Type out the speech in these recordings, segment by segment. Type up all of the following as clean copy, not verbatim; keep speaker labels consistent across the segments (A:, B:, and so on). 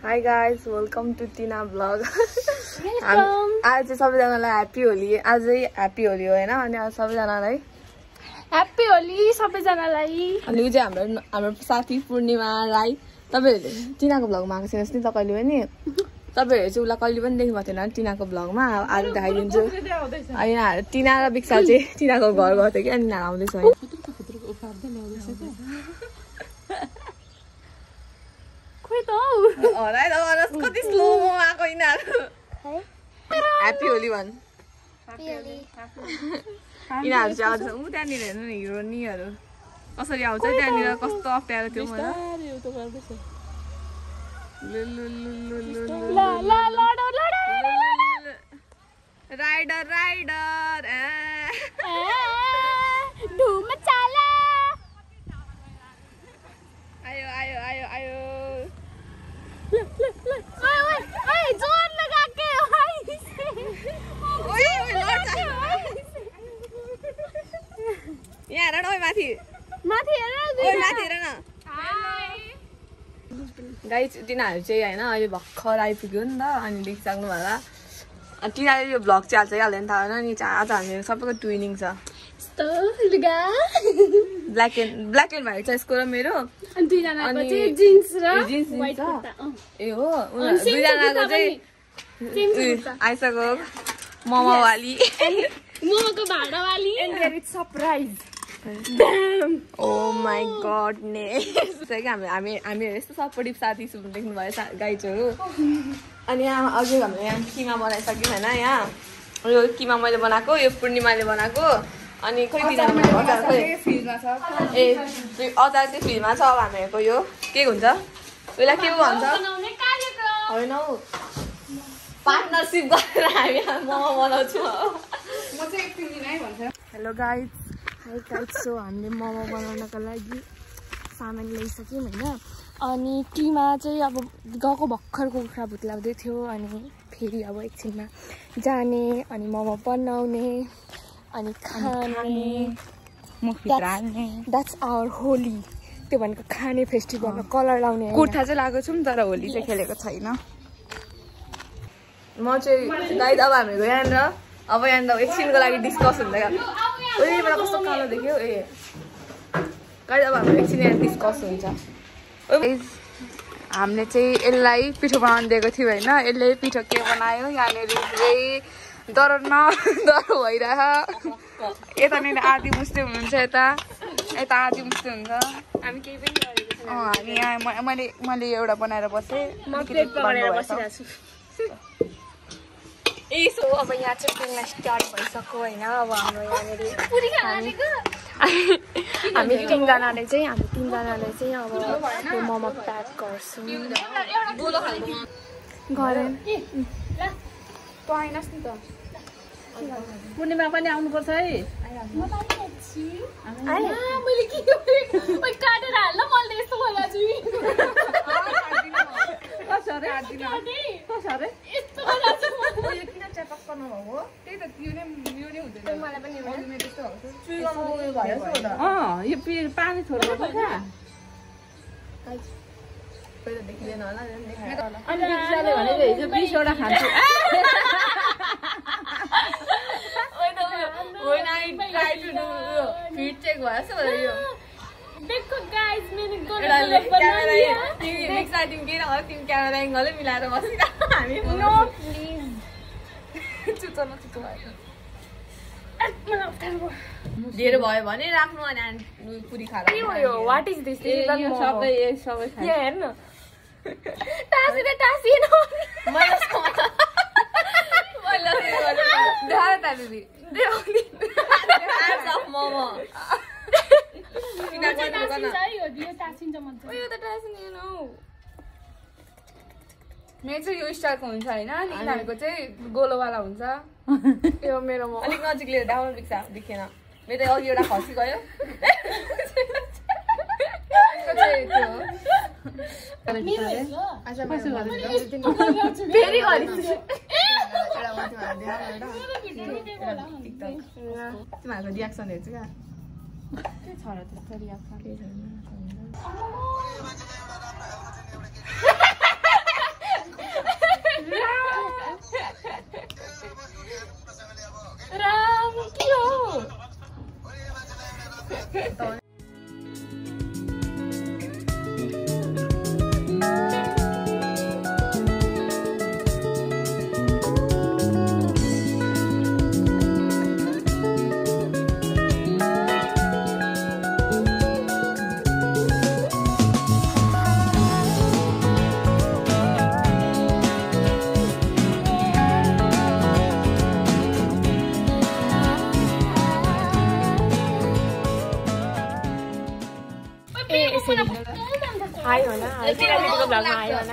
A: Hi guys, welcome to Tina vlog. आज सबैजनालाई happy Holi. आजै ह्यापी होली हो हैन अनि आज सबैजनालाई
B: ह्यापी होली सबैजनालाई.
A: अनि यो चाहिँ हाम्रो साथी पूर्णिमा राई. तपाईहरुले टिनाको भ्लगमा आएको छैनस् नि त कहिले पनि. तपाईहरुले चाहिँ उला कहिले पनि देख्नु भएको थिएन टिनाको भ्लगमा. आज देखाइदिन्छु. अनि टिना र विक्सा चाहिँ टिनाको घर गएको थियो कि अनि आउँदै छ. कति स्लो आएको यिनीहरू. ह्यापी होली भन्. यिनीहरू चाहिँ आउँछ ऊ त्यहाँनिर हेर्नु नि हिरोनीहरू कसरी आउँछ त्यहाँनिर. कस्तो अप्ठ्यारो थियो मलाई. राइडर राइडर आयो आयो आयो आयो. यहाँ हेर न माथि माथि हेर न. गाइस टिनाहरू चाहिँ होइन अहिले भर्खर आइपुग्यो नि त अनि देखिसक्नु होला. टिनाले यो भ्लग चाहिँ हाल्छ कि हाल्दैन थाहा भएन नि. आज हामीहरू सबैको ट्विनिङ छ. ब्ल्याक एन्ड व्हाइट छ यसको र मेरो. अनि
B: जिन्स र
A: व्हाइट ए हो दुईजनाको चाहिँ आइसक्यो मोमोवाली.
B: मोमोको भाडावाली and there is surprise.
A: Oh my god ने हामी यस्तो सपोर्टिभ साथी देख्नु भयो गाइजहरू. अनि यहाँ अघि हामीले यहाँ किमा बनाइसक्यौँ होइन. यहाँ यो किमा मैले बनाएको यो पूर्णिमाले बनाएको. अनि खोइ अचार चाहिँ फ्रिजमा छ. अचार चाहिँ फ्रिजमा छ. अब हामीहरूको यो के हुन्छ यसलाई के भन्छ होइन हौ पार्टनरसिप गरेर हामी मोमो बनाउँछौँ. हेलो गाइज सो हामीले मोमो बनाउनको लागि सामान ल्याइसक्यौँ होइन. अनि टीमा चाहिँ अब गएको भर्खर कुखुरा भुत्लाउँदै थियो. अनि फेरि अब एकछिनमा जाने अनि मोमो बनाउने अनि खाने. That's our Holi. त्यो भनेको खाने फेस्टिभलमा कलर लाउने.
B: कुर्ता चाहिँ लगाएको छौँ तर होली चाहिँ खेलेको छैन.
A: म चाहिँ गाइड अब हामीहरूको यहाँनिर एकछिनको लागि डिस्कस हुँदैन. उयो मलाई कस्तो कालो देख्यो. ए गाइड अब हाम्रो एकछिन यहाँ डिस्कस हुन्छ.
B: हामीले चाहिँ यसलाई पिठो बनाउनु दिएको थियो होइन. यसले पिठो के बनायो यहाँनिर चाहिँ डरो भइरह. यतानिर आदि मुस्ते हुनुहुन्छ यता आदि मुस्ते हुन्छ.
A: हामी केही पनि गरेको छैन.
B: हामी यहाँ मैले एउटा बनाएर बसेँ.
A: यसो अब यहाँ चाहिँ पिल्न स्टार्ट भइसक्यो होइन. अब हाम्रो यहाँनिर हामी तिनजनाले चाहिँ अब यो मोमो प्याक गर्छौँ.
B: पूर्णिमा पनि आउनुपर्छ है.
A: मैले के काटेर हाल्न मैले यस्तो होला
B: यो पानी छोड्नु पर्छ.
A: देखिँदैन होला
B: अनि हिजो 20वटा खान्छु.
A: फिट चेक भयो जस्तो भयो यो.
B: देखो गाइस मेरो
A: तिमी क्यामेरा एङ्गलै मिलाएर बसिरह. हामी धेरै भयो भने राख्नु अनि पुरी खाएर.
B: What is this? सबै
A: हेर्नु मोमो
B: मेरो चाहिँ यो स्टाइलको हुन्छ होइन. अनि यिनीहरूको चाहिँ गोलोवाला हुन्छ.
A: यो मेरो अलिक नजिक लिएर डाउन देखेन. मेरो अघि एउटा खसी गयो. तिमीहरूको रियाक्सन हेर्छु क्या. के छ र त्यस्तो रियाक्सन? आयो होइन केटाकेटीको भ्लगमा आयो होइन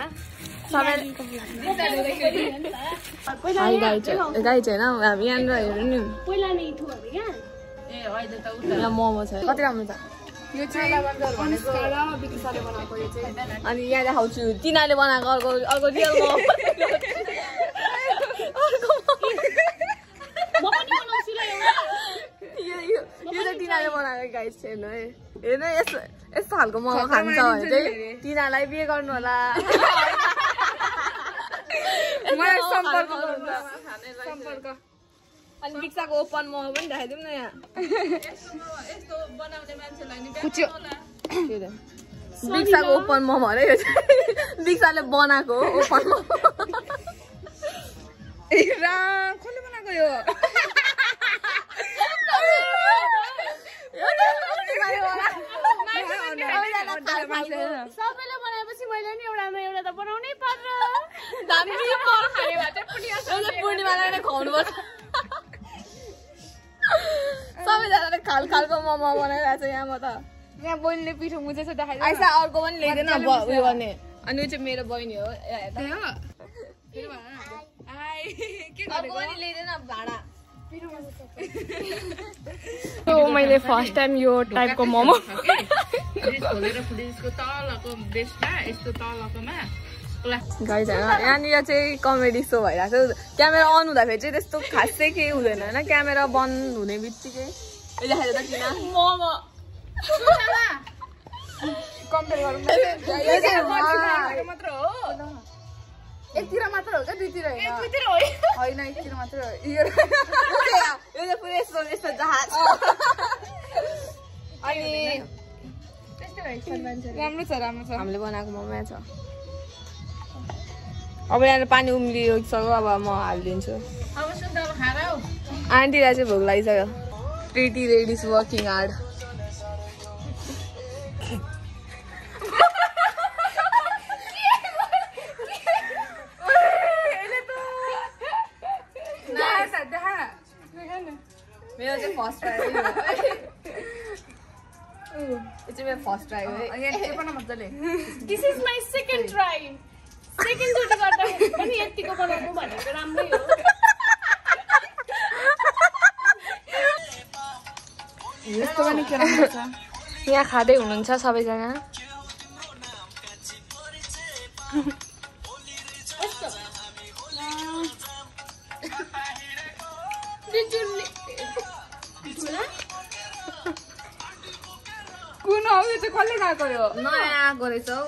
A: गाई चाहिँ होइन हामी यहाँनिर हेर्नु नि यहाँ मोमो छ कति राम्रो छ यो चाहिँ अनि यहाँ देखाउँछु तिनीहरूले बनाएको अर्को रियल मोमो यो चाहिँ तिनीहरूले बनाएको गाइस हेर्नु है हेर्नु यस्तो यस्तो खालको मोमो खान्छ भने चाहिँ तिनीहरूलाई बिहे गर्नु होला सम्पर्क अनि बिक्साको ओपन मोमो पनि देखाइदिउँ न यहाँ बिक्साको ओपन मोमो अरे यो चाहिँ बिक्साले बनाएको ओपन मोमो
B: कसले बनाएको यो
C: सबैले बनाएपछि मैले नि एउटा त बनाउनै पर्छ
A: पूर्णिमालाई नै खुवाउनुपर्छ सबैजनाले खालको मोमो बनाइरहेको छ यहाँ म त
B: यहाँ बहिनीले पिठो मुझेछ देखाइदिनु
A: आइसा अर्को पनि ल्याइदिएन उयो गर्ने अनि यो चाहिँ मेरो बहिनी हो अर्को पनि ल्याइदिएन भाडा
C: मैले फर्स्ट टाइम यो टाइपको मोमो
A: गाइस यहाँनिर चाहिँ कमेडी सो भइरहेको छ क्यामेरा अन हुँदाखेरि चाहिँ त्यस्तो खासै केही हुँदैन होइन क्यामेरा बन्द हुने बित्तिकै देखाइदियो त किन मोमो
B: कम्पेयर गरौँ एकतिर मात्र हो क्या दुईतिर होइन एकतिर मात्र हो
A: यो चाहिँ पुरै यस्तो जहाज अनि
B: राम्रो छ
A: हामीले बनाएको मोमो छ अब यहाँ पानी उम्लिसक्यो अब म हालिदिन्छु आन्टीलाई चाहिँ भोक लागिसक्यो प्रिटी लेडिज वर्किङ हार्ड मेरो चाहिँ फर्स्ट ट्राई हो यो चाहिँ मेरो फर्स्ट ट्राई हो
B: मजाले
C: this is my second try second चोटि गर्दा पनि यतिको बनाउनु भनेको राम्रै हो
B: यस्तो पनि के राम्रो छ
C: यहाँ खाँदै हुनुहुन्छ सबैजना
B: कुन हो यो चाहिँ कसले गएको यो
A: नयाँ आएको रहेछ हौ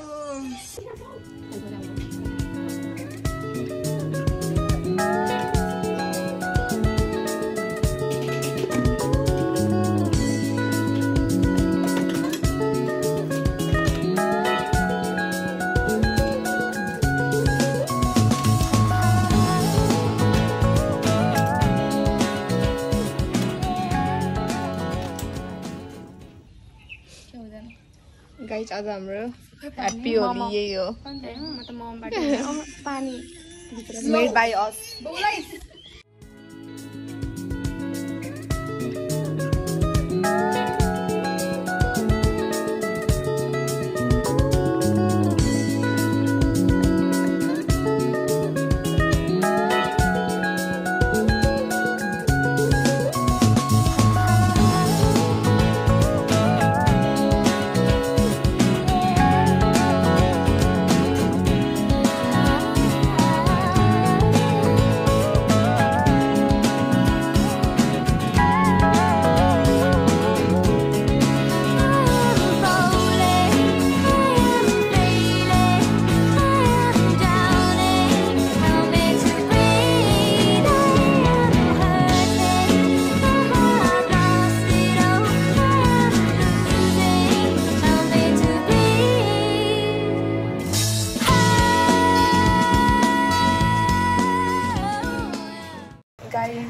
A: गाइस आज हाम्रो ह्याप्पी होली यही हो
C: पानी
A: मेड बाई अस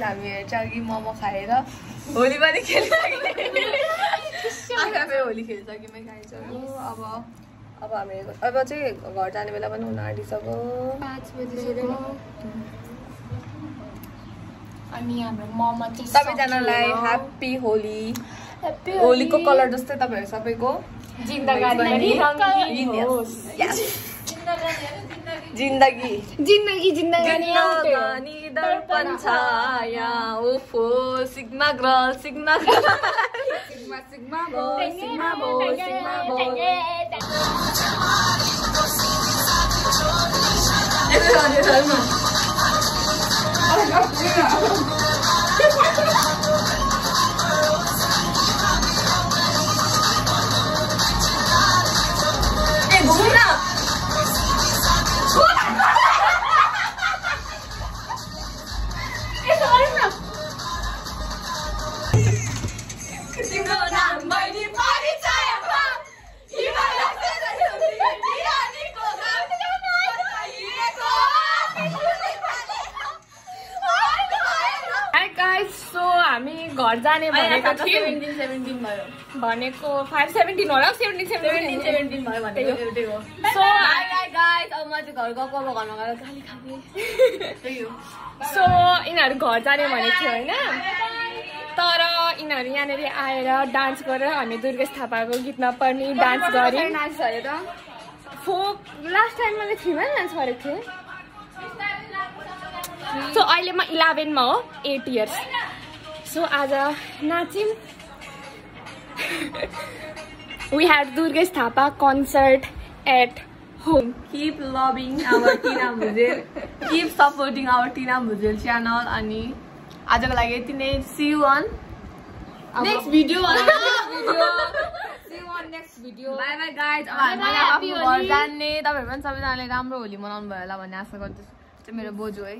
A: हामी हेर्छ कि मोमो खाएर होली पनि खेल्छ आफै होली खेलिसक्यौँ खाइन्छ अब हामी अब चाहिँ घर जाने बेला पनि हुन आँटिसक्यो
C: 5 बजिसक्यो अनि हाम्रो मोमो चाहिँ
A: सबैजनालाई ह्याप्पी होली होलीको कलर जस्तै तपाईँहरू सबैको
C: जिन्दगी
A: जिन्दगी
C: जिन्दगी
A: दर्पण छाया ओफो सिग्मा गर्ल
B: सिग्मा बो
C: हामी घर जाने भनेको थियौँ
A: 17 भयो
C: भनेको 5-17 होला 17
A: भयो भनेको एउटै हो
C: सो
A: गाइस अब म चाहिँ घर गएको अब घरमा गएर गाली खाने त्यही हो
C: सो यिनीहरू घर जाने भनेको थियो होइन तर यिनीहरू यहाँनिर आएर डान्स गरेर हामी दुर्गेश थापाको गीतमा पनि डान्स गऱ्यौँ
B: नाच्छ अरे त
C: फोक लास्ट टाइम मैले 3 मा डान्स गरेको थिएँ सो अहिले म 11 मा हो 8 इयर्स सो आज नाच्यौँ we had Durgesh Thapa concert at home.
A: Keep loving our Tina Bhujel. Keep supporting our Tina Bhujel channel. अनि आजको लागि यति नै. See you on next video.
B: See you on next video.
A: Bye bye guys. अब हामी आफ्नो घर जाने. तपाईहरु पनि सबैजनाले राम्रो होली मनाउनु भयो होला भन्ने आशा गर्छु. त्यो मेरो बोजू है.